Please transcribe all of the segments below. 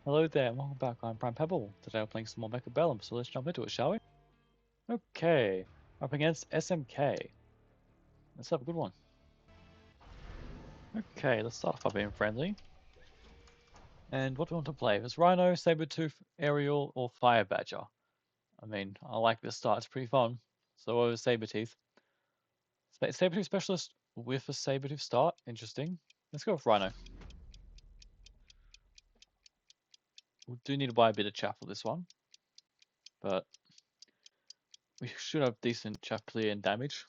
Hello there, and welcome back. I'm primepebble. Today we're playing some more Mechabellum, so let's jump into it, shall we? Okay, up against SMK. Let's have a good one. Okay, let's start off by being friendly. And what do we want to play? Is Rhino, Sabertooth, Aerial, or Fire Badger? I mean, I like this start, it's pretty fun. So over Sabertooth. Sabertooth Specialist with a Sabertooth start, interesting. Let's go with Rhino. We do need to buy a bit of chaff for this one, but we should have decent chaff clear and damage.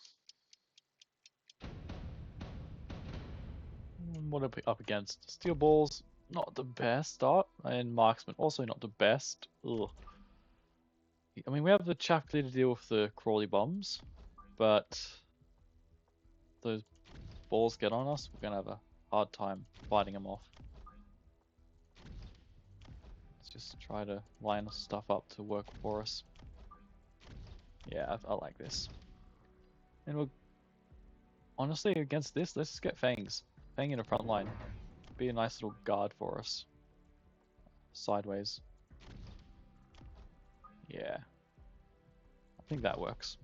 What are we up against? Steel balls, not the best start, and marksman also not the best. Ugh. I mean, we have the chaff clear to deal with the crawly bombs, but those balls get on us, we're gonna have a hard time fighting them off. Let's just try to line stuff up to work for us. Yeah, I like this. And we're honestly against this, let's just get Fangs. Fang in the front line. Be a nice little guard for us. Sideways. Yeah. I think that works.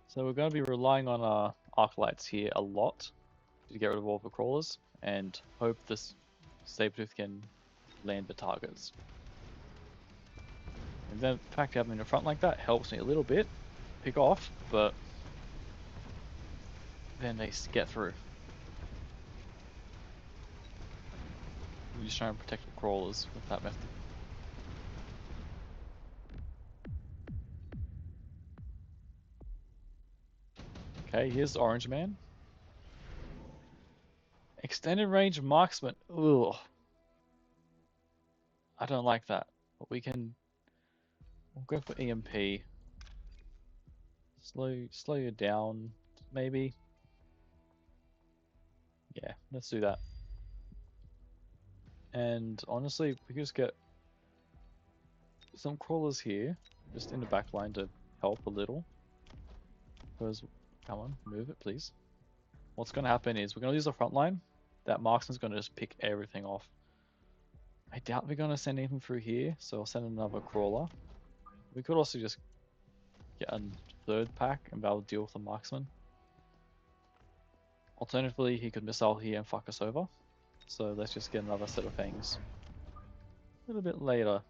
So we're going to be relying on our arc lights here a lot to get rid of all the crawlers and hope this Sabertooth can land the targets. And then the fact having them in the front like that helps me a little bit pick off, but then they get through. We're just trying to protect the crawlers with that method. Okay, here's the Orange Man. Extended range marksman. Ugh. I don't like that. But we'll go for EMP. Slow you down, maybe. Yeah, let's do that. And honestly, we could just get some crawlers here, just in the back line to help a little. Because, come on, move it, please. What's going to happen is we're going to use the front line. That marksman's going to just pick everything off. I doubt we're going to send anything through here, so I'll send another crawler. We could also just get a third pack and that'll deal with the marksman. Alternatively, he could missile here and fuck us over. So let's just get another set of fangs. A little bit later.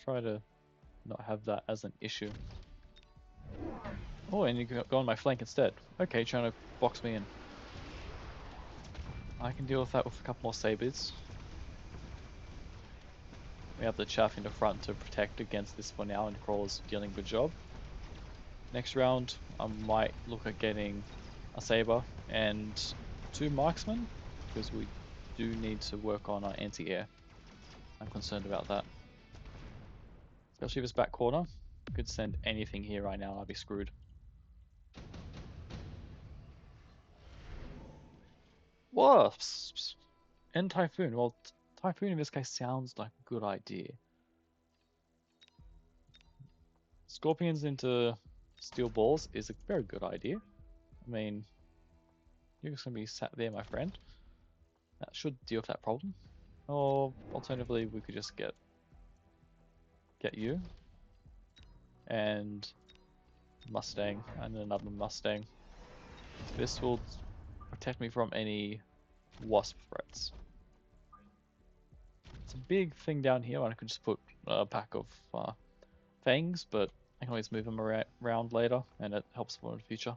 Try to not have that as an issue. Oh, and you can go on my flank instead. Okay, trying to box me in. I can deal with that with a couple more sabers. We have the chaff in the front to protect against this for now, and crawlers doing a good job. Next round, I might look at getting a saber and 2 marksmen, because we do need to work on our anti-air. I'm concerned about that. Especially this back corner. Could send anything here right now, I'd be screwed. Wasps! And Typhoon. Well, Typhoon in this case sounds like a good idea. Scorpions into steel balls is a very good idea. I mean, you're just going to be sat there, my friend. That should deal with that problem. Or alternatively, we could just get you and Mustang and another Mustang. This will protect me from any wasp threats. It's a big thing down here, and I could just put a pack of fangs, but I can always move them around later, and it helps more in the future.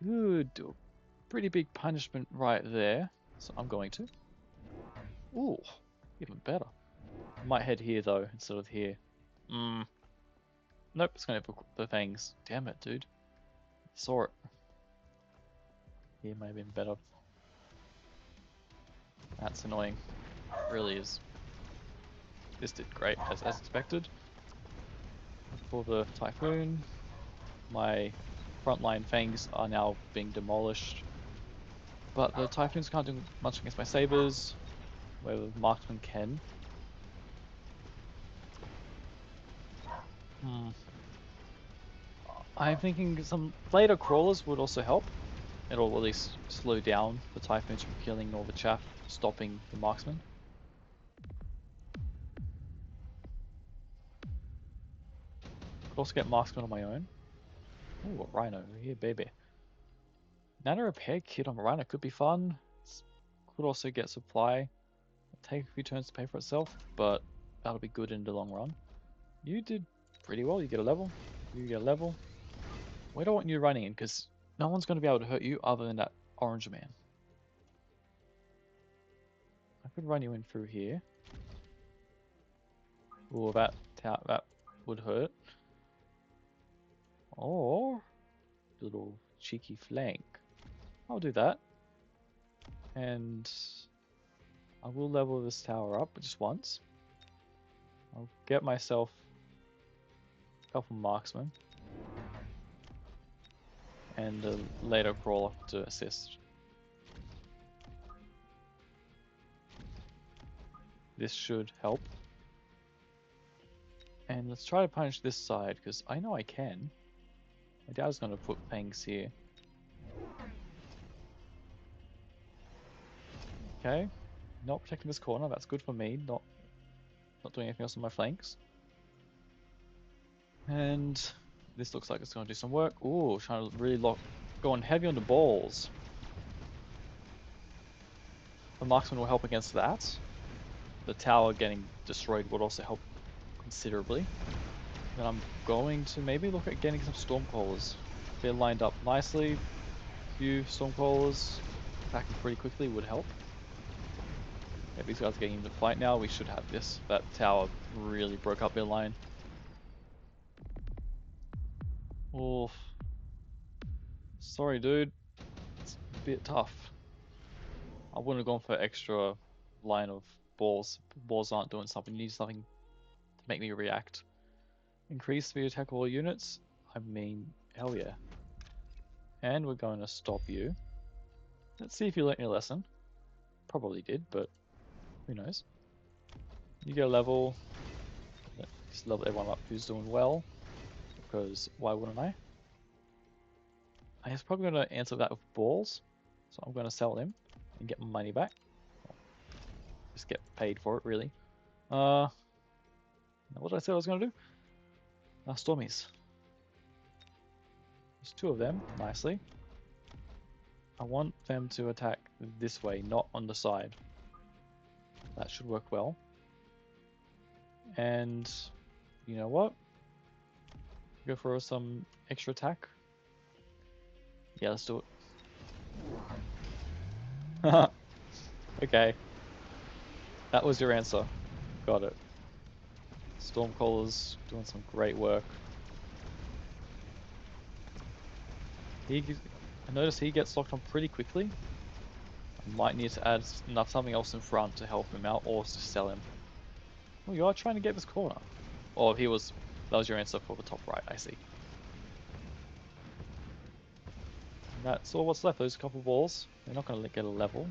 Could do a pretty big punishment right there, so I'm going to. Ooh, even better. I might head here though, instead of here. Nope, it's gonna put the fangs. Damn it, dude. Saw it. Here may have been better. That's annoying. It really is. This did great, as expected. For the Typhoon, my frontline fangs are now being demolished. But the Typhoons can't do much against my sabers, where the marksman can. I'm thinking some later crawlers would also help. it'll at least slow down the typhoons from killing all the chaff, stopping the marksman. Could also get marksman on my own. Ooh, a rhino. Yeah, baby. Nano repair kit on a rhino could be fun. Could also get supply. Take a few turns to pay for itself, but that'll be good in the long run. You did pretty well. You get a level. You get a level. Where do I want you running in? Because no one's going to be able to hurt you other than that orange man. I could run you in through here. Oh, that would hurt. Or little cheeky flank. I'll do that. And I will level this tower up just once. I'll get myself a couple marksmen. And a later crawler to assist. This should help. And let's try to punish this side, because I know I can. My dad's going to put fangs here. Okay. Not protecting this corner, that's good for me. Not doing anything else on my flanks. And this looks like it's going to do some work. Ooh, trying to really going heavy on the balls. The marksman will help against that. The tower getting destroyed would also help considerably. Then I'm going to maybe look at getting some stormcrawlers. They're lined up nicely. A few stormcrawlers attacking pretty quickly would help. Yeah, these guys are getting into fight now. We should have this. That tower really broke up their line. Oof. Sorry, dude. It's a bit tough. I wouldn't have gone for extra line of balls. Balls aren't doing something. You need something to make me react. Increase the attack of all units? I mean, hell yeah. And we're going to stop you. Let's see if you learnt your lesson. Probably did, but who knows. You get a level. Just level everyone up who's doing well. Because why wouldn't I? I was probably going to answer that with balls. So I'm going to sell them and get my money back. Just get paid for it, really. What did I say I was going to do? Stormies. There's two of them, nicely. I want them to attack this way, not on the side. That should work well. And you know what? Go for some extra attack. Yeah, let's do it. Okay. That was your answer. Got it. Stormcaller's doing some great work. I notice he gets locked on pretty quickly. I might need to add something else in front to help him out, or to sell him. Oh, you are trying to get this corner. Oh, that was your answer for the top right, I see. And that's all what's left, those couple balls. They're not going to get a level.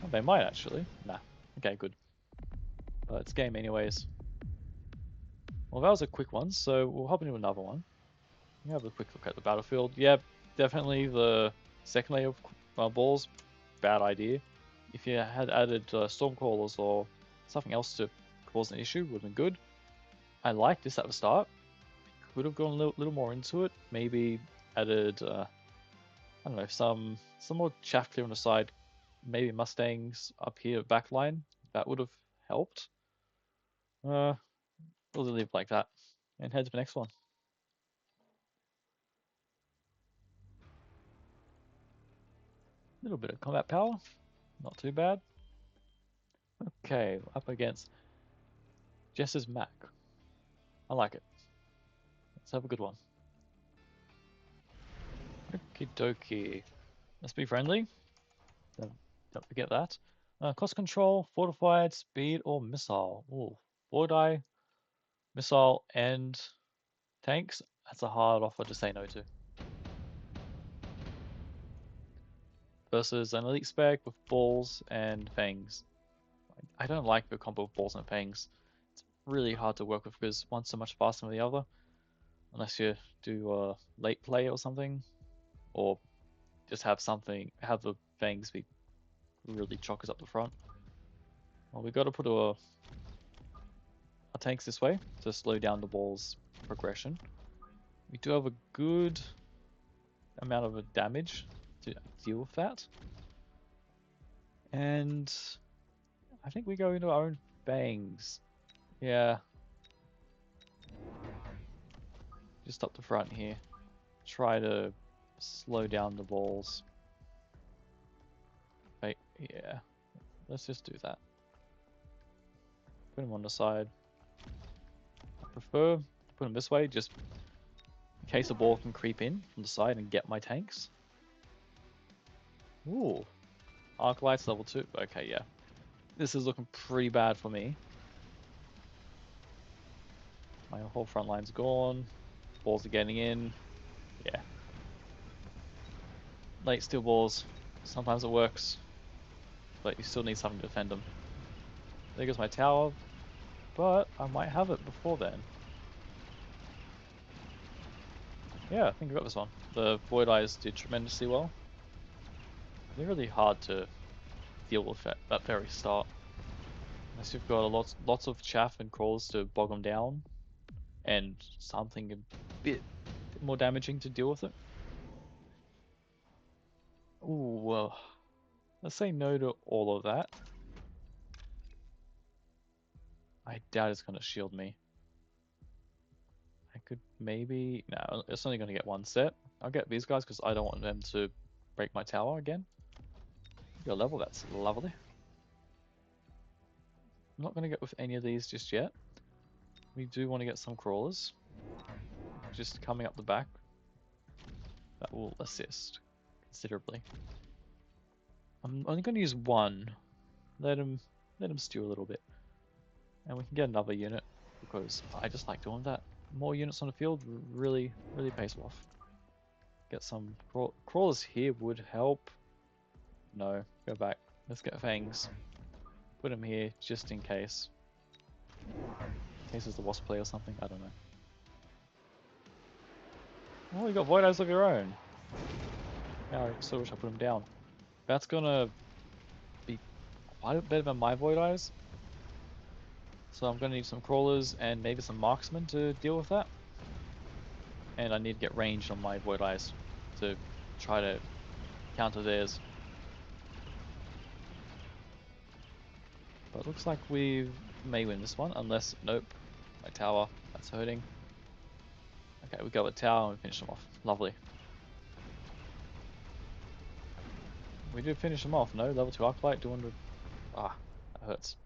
Oh, they might actually. Nah. Okay, good. But it's game anyways. Well, that was a quick one, so we'll hop into another one. We have a quick look at the battlefield. Yep, definitely the second layer of balls, bad idea. If you had added stormcrawlers or something else to cause an issue, would have been good. I liked this at the start. Could have gone a little more into it. Maybe added, I don't know, some more chaff clear on the side. Maybe Mustangs up here, backline. That would have helped. We'll leave it like that and head to the next one. A little bit of combat power, not too bad. Okay, up against Jess's Mac. I like it. Let's have a good one. Okie dokie. Let's be friendly. Don't forget that. Cost control, fortified, speed, or missile. Ooh, forti, missile, and tanks. That's a hard offer to say no to. Versus an elite spec with balls and fangs. I don't like the combo of balls and fangs. It's really hard to work with because one's so much faster than the other. Unless you do late play or something. or just have the fangs be really chockers up the front. Well, we got to put our tanks this way to slow down the ball's progression. We do have a good amount of damage to deal with that. And I think we go into our own fangs. Yeah. Just up the front here. Try to slow down the balls. Wait, yeah. Let's just do that. Put them on the side. I prefer to put them this way, just in case a ball can creep in from the side and get my tanks. Ooh. Arc lights level 2. Okay, yeah. This is looking pretty bad for me. My whole front line's gone. Balls are getting in. Yeah. Late steel balls. Sometimes it works. But you still need something to defend them. There goes my tower. But I might have it before then. Yeah, I think I got this one. The Void Eyes did tremendously well. They're really hard to deal with at that very start. Unless you've got lots of chaff and crawls to bog them down. And something a bit more damaging to deal with it. Ooh, well, let's say no to all of that. I doubt it's going to shield me. I could maybe... No, it's only going to get one set. I'll get these guys because I don't want them to break my tower again. Your level, that's lovely. I'm not going to get with any of these just yet. We do want to get some crawlers. Just coming up the back. That will assist considerably. I'm only going to use one. Let him stew a little bit. And we can get another unit because I just like doing that. More units on the field really pays off. Get some crawlers here would help. No, go back. Let's get fangs. Put them here just in case. In case it's the wasp play or something. I don't know. Oh, you got void eyes of your own. Now I so wish I put them down. That's gonna be quite a bit better than my void eyes. So I'm gonna need some crawlers and maybe some marksmen to deal with that. And I need to get range on my void eyes to try to counter theirs. But it looks like we may win this one, unless, nope, my tower, that's hurting. Okay, we go with tower and we finish them off. Lovely. We do finish them off, no? Level 2 Arclight, 200. Ah, that hurts.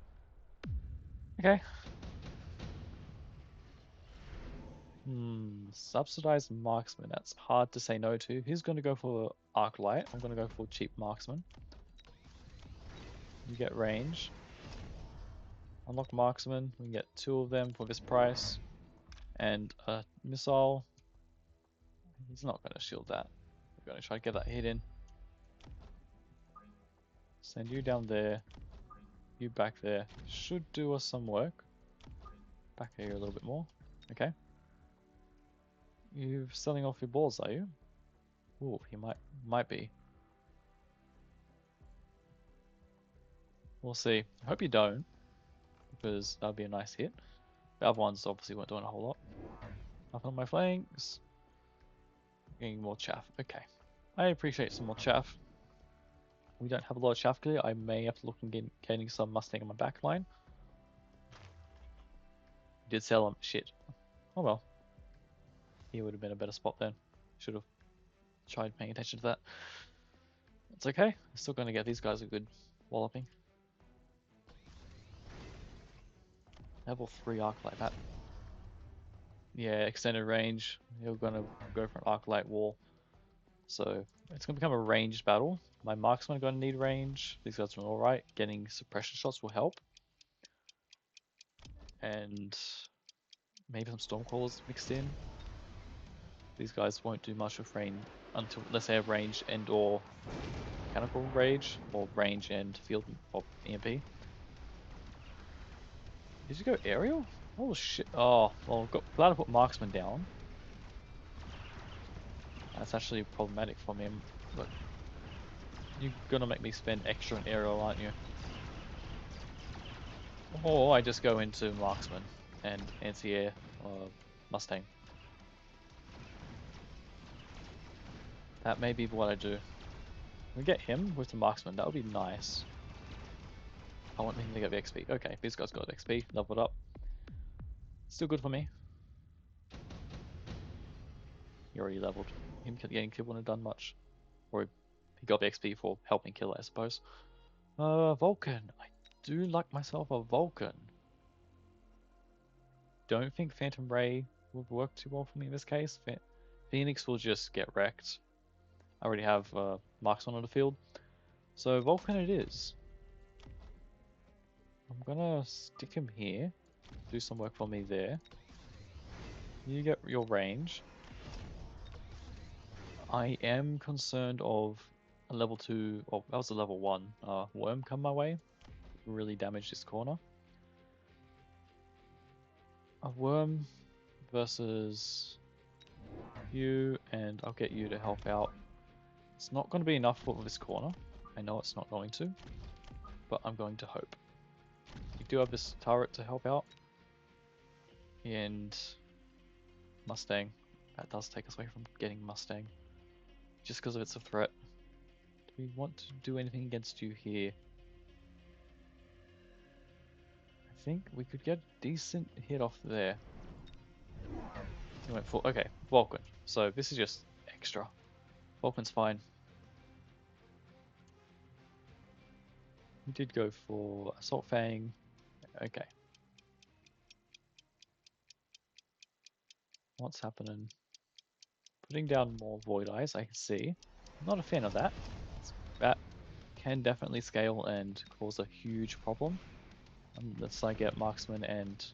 Okay. Subsidized marksman, that's hard to say no to. He's going to go for Arclight, I'm going to go for cheap marksman. You get range. Unlock marksman, we can get 2 of them for this price. And a missile. He's not going to shield that. We're going to try to get that hit in. Send you down there. You back there. Should do us some work. Back here a little bit more. Okay. You're selling off your balls, are you? Ooh, he might be. We'll see. I hope you don't, because that'd be a nice hit. The other ones obviously weren't doing a whole lot. Up on my flanks. Getting more chaff. Okay. I appreciate some more chaff. We don't have a lot of chaff here. I may have to look and getting some Mustang on my back line. Did sell him. Shit. Oh well. He would have been a better spot then. Should have tried paying attention to that. It's okay. I'm still going to get these guys a good walloping. Level 3 arc like that. Yeah, extended range. You're going to go for an arc light wall. So it's going to become a ranged battle. My marksmen are going to need range. These guys are alright. Getting suppression shots will help. And maybe some stormcrawlers mixed in. These guys won't do much with range unless they have range and or mechanical rage, or range and field or EMP. Did you go aerial? Oh shit! Oh well, glad I put marksman down. That's actually problematic for me, but you're gonna make me spend extra on aerial, aren't you? Or I just go into marksman and anti-air Mustang. That may be what I do. We get him with the marksman, that would be nice. I want him to get the XP. Okay, this guy's got XP, leveled up. Still good for me. He already leveled. Him getting killed wouldn't have done much. Or he got the XP for helping kill, I suppose. Vulcan. I do like myself a Vulcan. Don't think Phantom Ray would work too well for me in this case. Phoenix will just get wrecked. I already have marksman on the field. So Vulcan it is. I'm gonna stick him here. Do some work for me there. You get your range. I am concerned of a level 2, well that was a level 1 worm come my way. Really damage this corner. A worm versus you, and I'll get you to help out. It's not going to be enough for this corner. I know it's not going to, but I'm going to hope. You do have this turret to help out. And Mustang. That does take us away from getting Mustang. Just because of it's a threat. Do we want to do anything against you here? I think we could get a decent hit off there. We went for, okay, Vulcan. So this is just extra. Vulcan's fine. We did go for Assault Fang. Okay. What's happening? Putting down more Void Eyes, I can see. I'm not a fan of that. That can definitely scale and cause a huge problem. Unless I get Marksman and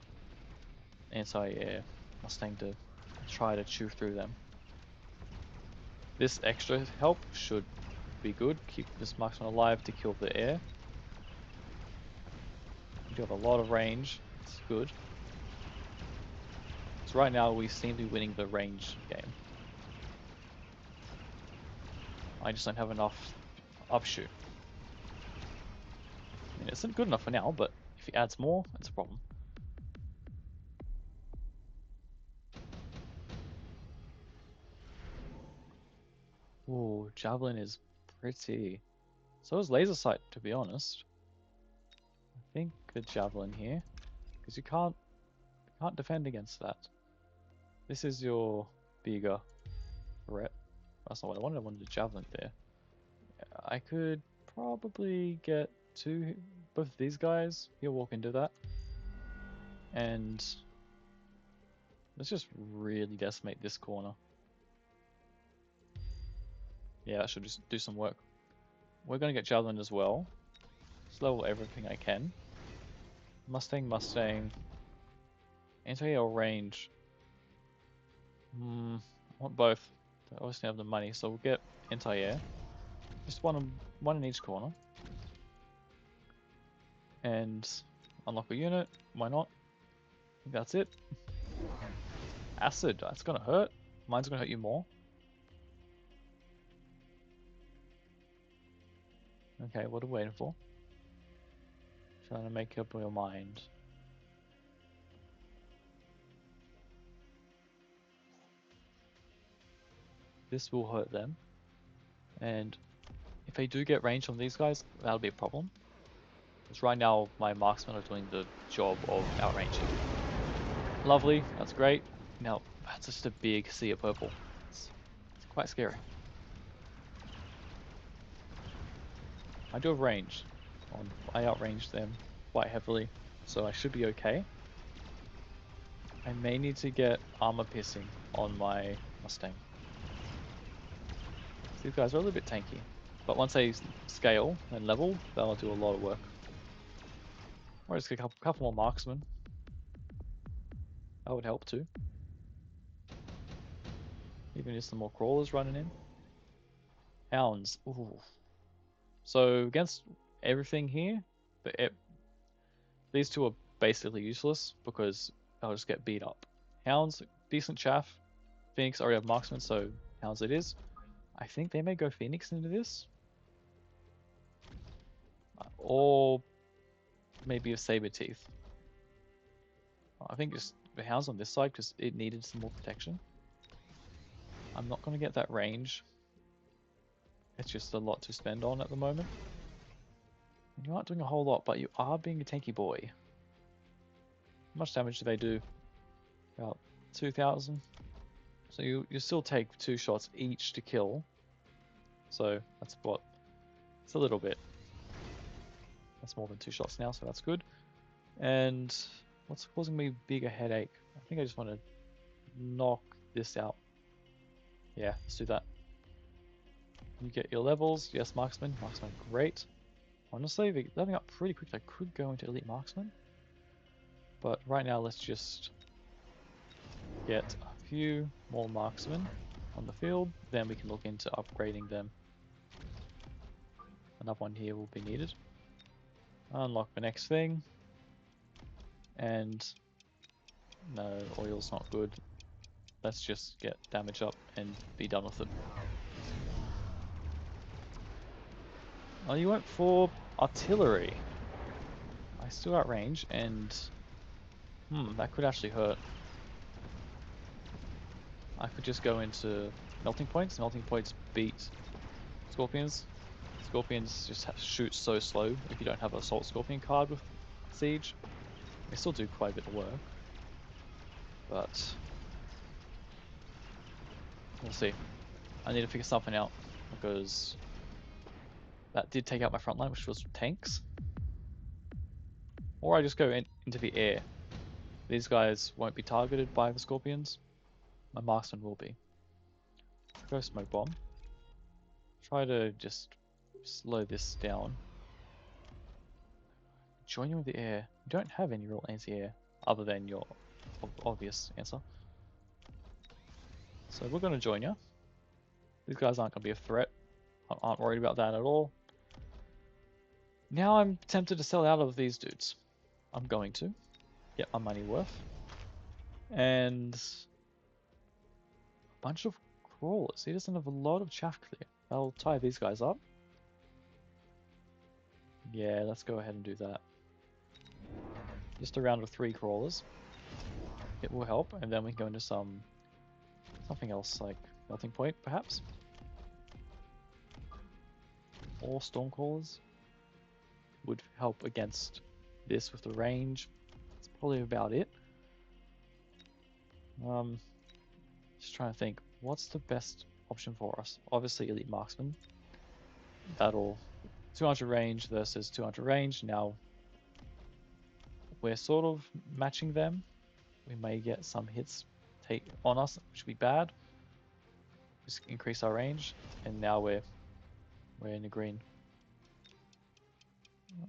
Anti-Air Mustang to try to chew through them. This extra help should be good. Keep this Marksman alive to kill the air. You do have a lot of range. It's good. So right now we seem to be winning the range game. I just don't have enough upshoot. I mean, it isn't good enough for now, but if he adds more, it's a problem. Ooh, Javelin is pretty. So is Laser Sight, to be honest. I think the Javelin here, because you can't defend against that. This is your bigger threat. That's not what I wanted. I wanted a Javelin there. I could probably get both of these guys. He'll walk into that. And let's just really decimate this corner. Yeah, that should just do some work. We're going to get Javelin as well. Just level everything I can. Mustang. Anti-air range. I want both. I obviously have the money, so we'll get anti-air. Just one in each corner. And unlock a unit. Why not? I think that's it. Acid. That's going to hurt. Mine's going to hurt you more. Okay, what are we waiting for? Trying to make up your mind. This will hurt them. And if they do get range on these guys, that'll be a problem. Because right now, my marksmen are doing the job of outranging. Lovely, that's great. Now, that's just a big sea of purple. It's quite scary. I do have range. I outrange them quite heavily, so I should be okay. I may need to get armor piercing on my Mustang. These guys are a little bit tanky, but once they scale and level, they'll do a lot of work. Or just get a couple more marksmen. That would help too. Even just some more crawlers running in. Hounds. Ooh. So against everything here, these two are basically useless because they'll just get beat up. Hounds, decent chaff. Phoenix already have marksman, so hounds it is. I think they may go Phoenix into this. Or maybe a Saber Teeth. I think just the Hound's on this side because it needed some more protection. I'm not going to get that range. It's just a lot to spend on at the moment. You aren't doing a whole lot, but you are being a tanky boy. How much damage do they do? About 2,000. So you still take 2 shots each to kill. So that's what? It's a little bit. That's more than 2 shots now, so that's good. And what's causing me bigger headache? I think I just want to knock this out. Yeah, let's do that. You get your levels. Yes, marksman. Marksman, great. Honestly, they're leveling up pretty quick. I could go into elite marksman. But right now, let's just get a few more marksmen on the field. Then we can look into upgrading them. Another one here will be needed. Unlock the next thing. And no, oil's not good. Let's just get damage up and be done with it. Oh, you went for artillery. I still got range, and that could actually hurt. I could just go into melting points. Melting points beat scorpions. Scorpions just shoot so slow if you don't have an assault scorpion card with siege. They still do quite a bit of work, but we'll see. I need to figure something out because that did take out my front line, which was tanks. Or I just go into the air. These guys won't be targeted by the scorpions. My marksman will be. Go smoke bomb. Try to just slow this down. Join you with the air. You don't have any real anti-air other than your obvious answer. So we're going to join you. These guys aren't going to be a threat. Aren't worried about that at all. Now I'm tempted to sell out of these dudes. I'm going to get my money worth. And a bunch of crawlers. He doesn't have a lot of chaff clear. I'll tie these guys up. Yeah, let's go ahead and do that. Just a round of 3 crawlers. It will help, and then we can go into something else, like melting point, perhaps? Or storm crawlers would help against this with the range. That's probably about it. Just trying to think, what's the best option for us? Obviously, elite marksman. That'll 200 range versus 200 range. Now we're sort of matching them. We may get some hits take on us, which would be bad. Just increase our range, and now we're in the green.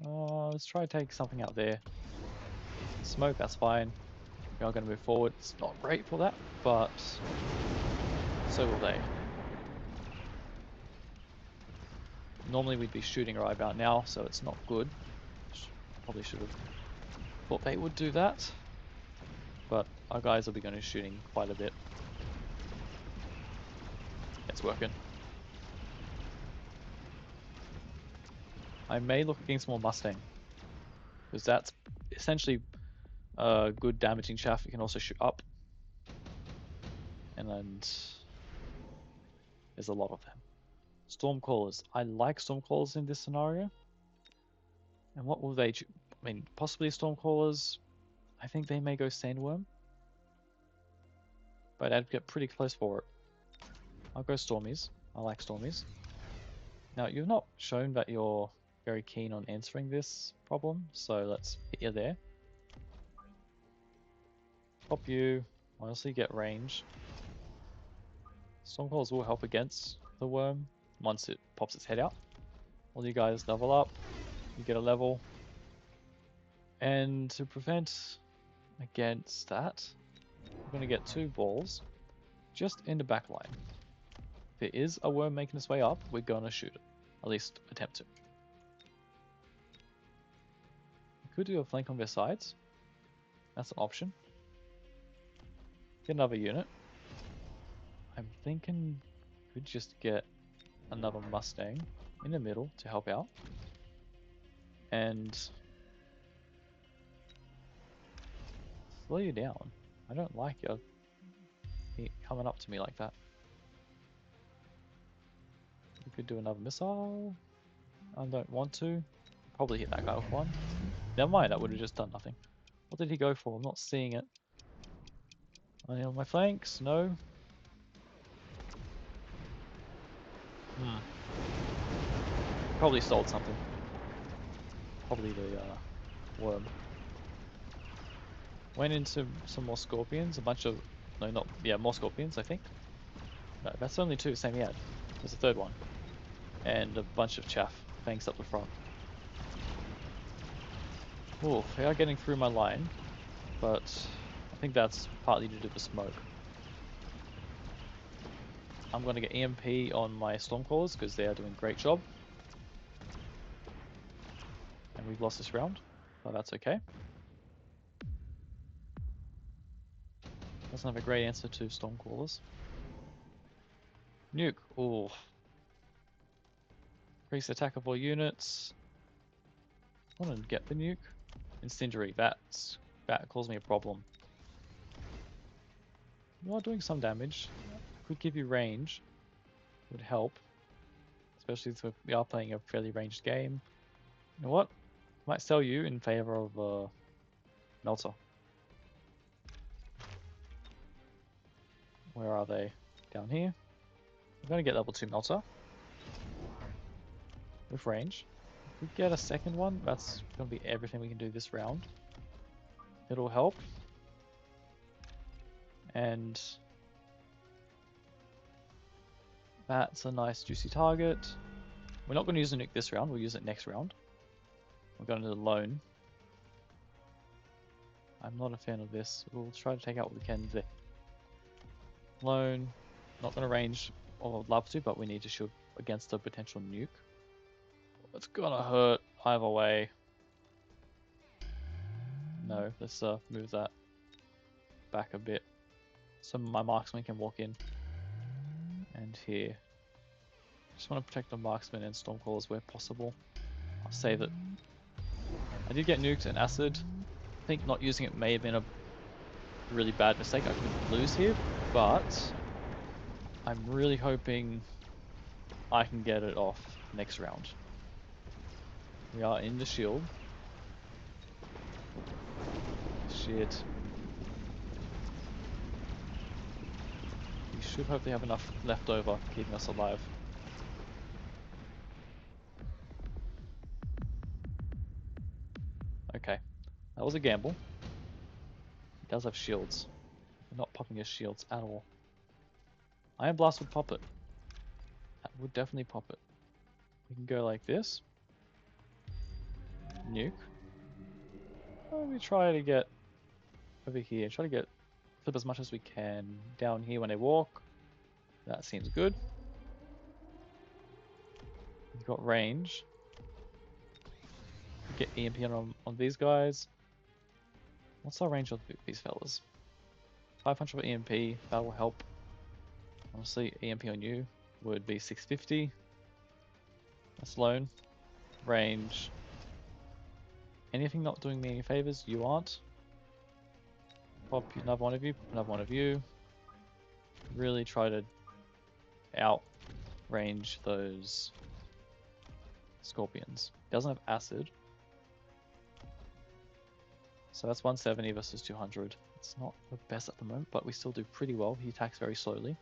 Let's try to take something out there. Smoke, that's fine. We are going to move forward. It's not great for that, but so will they. Normally we'd be shooting right about now, so it's not good. Probably should have thought they would do that. But our guys will be going to be shooting quite a bit. It's working. I may look against more Mustang, because that's essentially good damaging chaff. You can also shoot up, and then there's a lot of them. Stormcallers. I like Stormcallers in this scenario. And what will they? I mean, possibly Stormcallers. I think they may go Sandworm, but I'd get pretty close for it. I'll go Stormies. I like Stormies. Now, you've not shown that you're very keen on answering this problem, so let's hit you there. Pop you. Honestly, get range. Stormcallers will help against the worm once it pops its head out. All you guys level up. You get a level. And to prevent against that, we're going to get 2 balls just in the back line. If there is a worm making its way up, we're going to shoot it. At least attempt to. We could do a flank on their sides. That's an option. Get another unit. I'm thinking we could just get another Mustang in the middle to help out. And slow you down. I don't like you coming up to me like that. We could do another missile. I don't want to. Probably hit that guy with one. Never mind, that would have just done nothing. What did he go for? I'm not seeing it. Any on my flanks? No. Probably sold something. Probably the worm. Went into some more scorpions. A bunch of... No, not... Yeah, more scorpions, I think. No, that's only two. Same he had. There's a third one. And a bunch of chaff. Fangs up the front. Oh, they are getting through my line. But I think that's partly due to the smoke. I'm going to get EMP on my Stormcrawlers because they are doing a great job. And we've lost this round, but that's okay. Doesn't have a great answer to Stormcrawlers. Nuke. Oh. Increase attack of all units. I want to get the nuke. Incendiary. That caused me a problem. You are doing some damage. Could give you range. Would help. Especially if we are playing a fairly ranged game. You know what? Might sell you in favor of Melter. Where are they? Down here. I'm going to get level 2 Melter. With range. If we get a second one, that's going to be everything we can do this round. It'll help. And that's a nice juicy target. We're not going to use the nuke this round, we'll use it next round. We're going to do the lone. I'm not a fan of this. We'll try to take out what we can there. Lone. Not going to range, or I'd love to, but we need to shield against a potential nuke. It's gonna hurt either way. No, let's move that back a bit. So my marksman can walk in. And here. Just want to protect the marksman and stormcrawlers where possible. I'll save it. I did get nuked and acid. I think not using it may have been a really bad mistake. I could lose here, but I'm really hoping I can get it off next round. We are in the shield. Shit. We should hopefully have enough left over keeping us alive. Okay. That was a gamble. He does have shields. We're not popping his shields at all. Iron Blast would pop it. That would definitely pop it. We can go like this. Nuke. Let me try to get over here. Try to get flip as much as we can down here when they walk. That seems good. We've got range. Get EMP on these guys. What's our range of these fellas? 500 for EMP. That will help. Honestly, EMP on you would be 650. That's lone. Range. Anything not doing me any favors? You aren't. Pop another one of you. Another one of you. Really try to outrange those scorpions. Doesn't have acid. So that's 170 versus 200. It's not the best at the moment, but we still do pretty well. He attacks very slowly.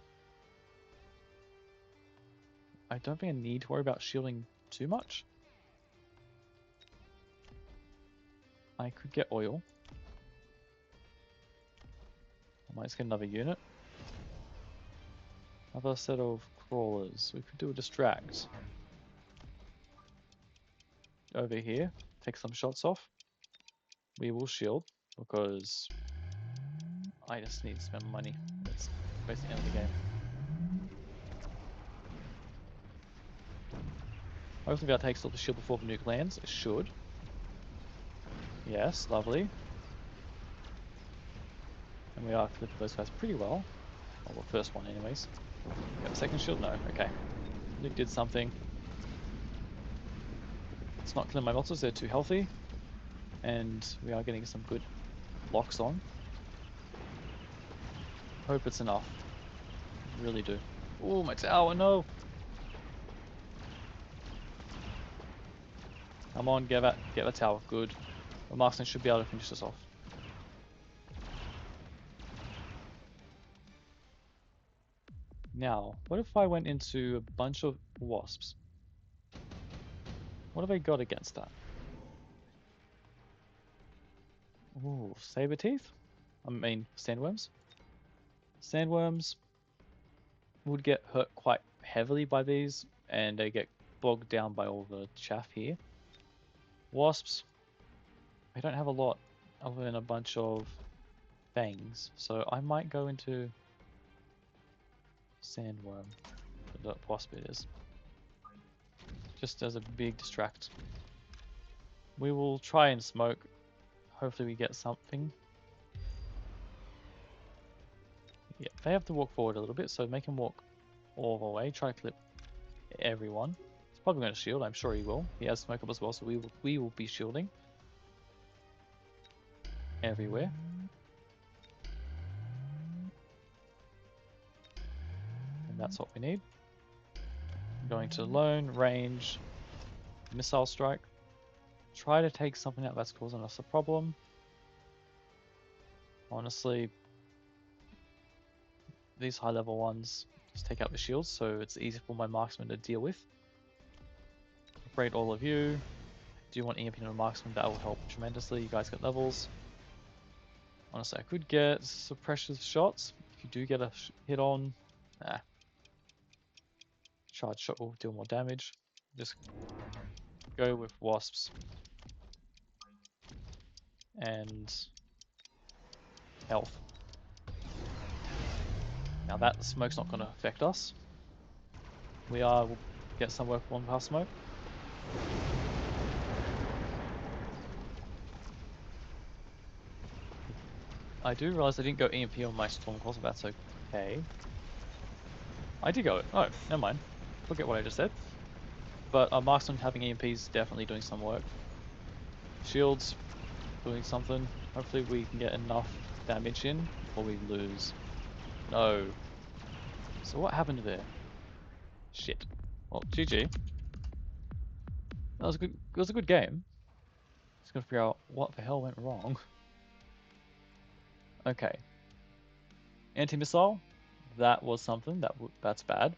I don't think I need to worry about shielding too much. I could get oil. I might just get another unit. Another set of crawlers. We could do a distract. Over here. Take some shots off. We will shield because I just need to spend money. It's basically the end of the game. Hopefully that takes off the shield before the nuke lands. It should. Yes, lovely. And we are clipping those guys pretty well. Well, the first one anyways. Got a second shield? No, okay. Nick did something. It's not killing my melters, they're too healthy. And we are getting some good locks on. Hope it's enough. Really do. Oh, my tower, no! Come on, get that tower. Good. The marksman should be able to finish this off. Now, what if I went into a bunch of wasps? What have I got against that? Ooh, saber teeth? I mean, sandworms? Sandworms would get hurt quite heavily by these, and they get bogged down by all the chaff here. Wasps, I don't have a lot other than a bunch of fangs, so I might go into sandworm, the wasp it is, just as a big distract. We will try and smoke. Hopefully we get something. Yeah, they have to walk forward a little bit, so make him walk all the way. Try to clip everyone. He's probably going to shield, I'm sure he will. He has smoke up as well, so we will be shielding everywhere. And that's what we need. I'm going to lone, range, missile strike. Try to take something out that's causing us a problem. Honestly, these high level ones just take out the shields, so it's easy for my marksman to deal with. Upgrade all of you. Do you want EMP on a marksman? That will help tremendously. You guys get levels. Honestly, I could get suppressive shots. If you do get a hit on, charge shot will deal more damage. Just go with wasps and health. Now that smoke's not going to affect us. We'll get some work on past smoke. I do realize I didn't go EMP on my storm course, but that's okay. I did go. Oh, never mind. Forget what I just said. But our marksman having EMP is definitely doing some work. Shields doing something. Hopefully we can get enough damage in before we lose. No. So what happened there? Shit. Well, GG. That was a good. It was a good game. Just gotta figure out what the hell went wrong. Okay. Anti-missile. That was something. That's bad.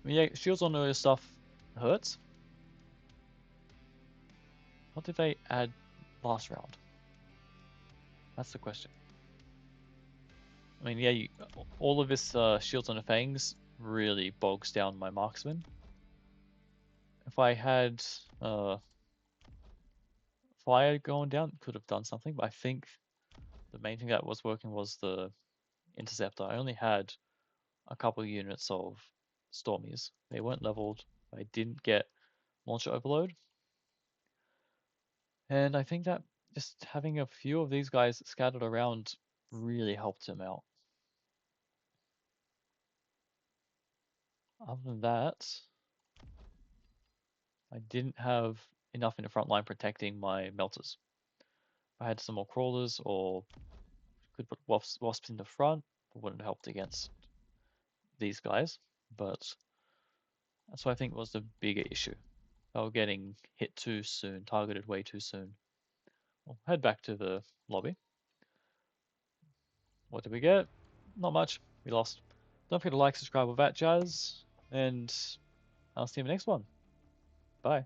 I mean, yeah, shields on all your stuff hurts. What did they add last round? That's the question. I mean, yeah, all of this shields on the fangs really bogs down my marksman. If I had fire going down, could have done something, but I think the main thing that was working was the interceptor. I only had a couple of units of stormies. They weren't leveled. I didn't get launcher overload. And I think that just having a few of these guys scattered around really helped him out. Other than that, I didn't have enough in the front line protecting my melters. If I had some more crawlers or could put wasps in the front, it wouldn't have helped against these guys. But that's what I think was the bigger issue. They were getting hit too soon, targeted way too soon. We'll head back to the lobby. What did we get? Not much. We lost. Don't forget to like, subscribe, all that jazz, and I'll see you in the next one. Bye.